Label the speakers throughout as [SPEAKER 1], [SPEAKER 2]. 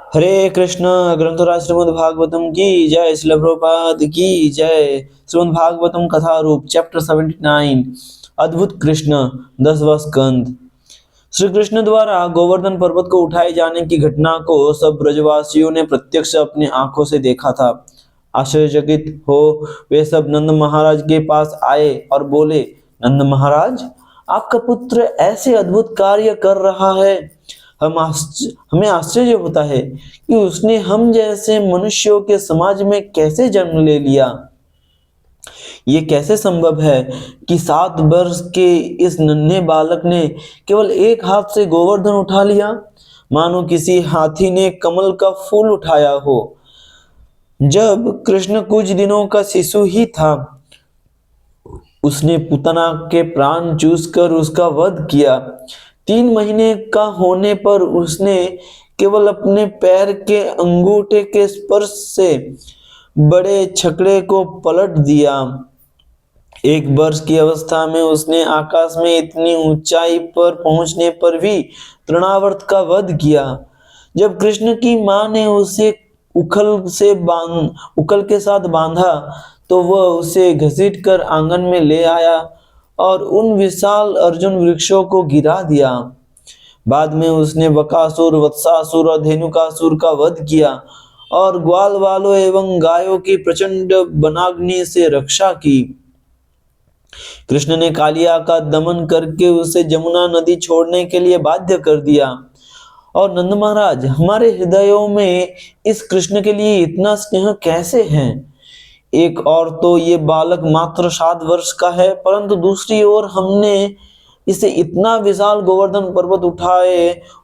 [SPEAKER 1] हरे कृष्ण। ग्रंथराज श्रीमद् भागवतम की जय। श्रील प्रभुपाद की जय। श्रीमद् भागवतम कथा रूप चैप्टर 79 अद्भुत कृष्ण 10वां स्कंद। श्री कृष्ण द्वारा गोवर्धन पर्वत को उठाए जाने की घटना को सब ब्रजवासियों ने प्रत्यक्ष अपनी आंखों से देखा था। आश्चर्यचकित हो वे सब नंद महाराज के पास आए और बोले, नंद महाराज, आपका पुत्र ऐसे अद्भुत कार्य कर रहा है। हमें आश्चर्य होता है कि उसने हम जैसे मनुष्यों के समाज में कैसे जन्म ले लिया। ये कैसे संभव है कि 7 वर्ष के इस नन्हे बालक ने केवल एक हाथ से गोवर्धन उठा लिया, मानो किसी हाथी ने कमल का फूल उठाया हो। जब कृष्ण कुछ दिनों का शिशु ही था, उसने पूतना के प्राण चूसकर उसका वध किया। 3 महीने का होने पर उसने केवल अपने पैर के अंगूठे के स्पर्श से बड़े छकड़े को पलट दिया। 1 वर्ष की अवस्था में उसने आकाश में इतनी ऊंचाई पर पहुंचने पर भी तृणावर्त का वध किया। जब कृष्ण की मां ने उसे उखल के साथ बांधा तो वह उसे घसीट कर आंगन में ले आया और उन विशाल अर्जुन वृक्षों को गिरा दिया। बाद में उसने बकासुर, वत्सासुर और धेनुकासुर का वध किया और ग्वाल वालों एवं गायों की प्रचंड वनाग्नि से रक्षा की। कृष्ण ने कालिया का दमन करके उसे जमुना नदी छोड़ने के लिए बाध्य कर दिया। और नंद महाराज, हमारे हृदयों में इस कृष्ण के लिए इतना स्नेह कैसे है। एक और तो ये बालक मात्र 7 वर्ष का है, परंतु दूसरी ओर हमने इसे इतना विशाल गोवर्धन पर्वत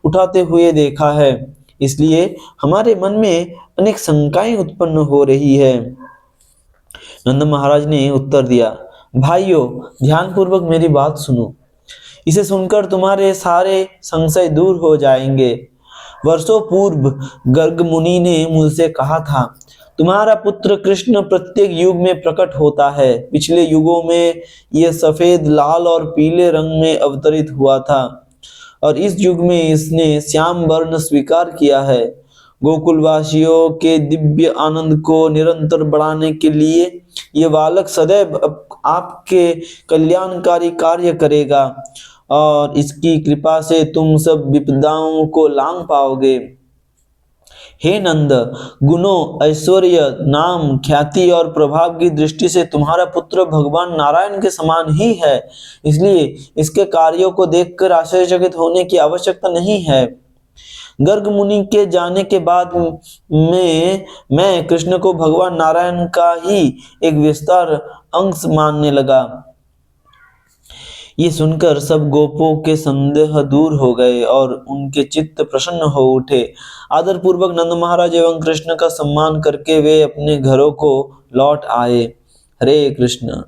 [SPEAKER 1] उठाते हुए देखा है। इसलिए हमारे मन में अनेक शंकाएं उत्पन्न हो रही है। नंद महाराज ने उत्तर दिया, भाइयों, ध्यानपूर्वक मेरी बात सुनो। इसे सुनकर तुम्हारे सारे संशय दूर हो जाएंगे। वर्षों पूर्व गर्ग मुनि ने मुझसे कहा था, तुम्हारा पुत्र कृष्ण प्रत्येक युग में प्रकट होता है। पिछले युगों में यह सफेद, लाल और पीले रंग में अवतरित हुआ था और इस युग में इसने श्याम वर्ण स्वीकार किया है। गोकुलवासियों के दिव्य आनंद को निरंतर बढ़ाने के लिए यह बालक सदैव आपके कल्याणकारी कार्य करेगा और इसकी कृपा से तुम सब विपदाओं को लांघ पाओगे। हे नंद, गुणों, ऐश्वर्य, नाम, ख्याति और प्रभाव की दृष्टि से तुम्हारा पुत्र भगवान नारायण के समान ही है। इसलिए इसके कार्यों को देखकर आश्चर्यचकित होने की आवश्यकता नहीं है। गर्ग मुनि के जाने के बाद मैं कृष्ण को भगवान नारायण का ही एक विस्तार अंश मानने लगा। ये सुनकर सब गोपों के संदेह दूर हो गए और उनके चित्त प्रसन्न हो उठे। आदर पूर्वक नंद महाराज एवं कृष्ण का सम्मान करके वे अपने घरों को लौट आए। हरे कृष्ण।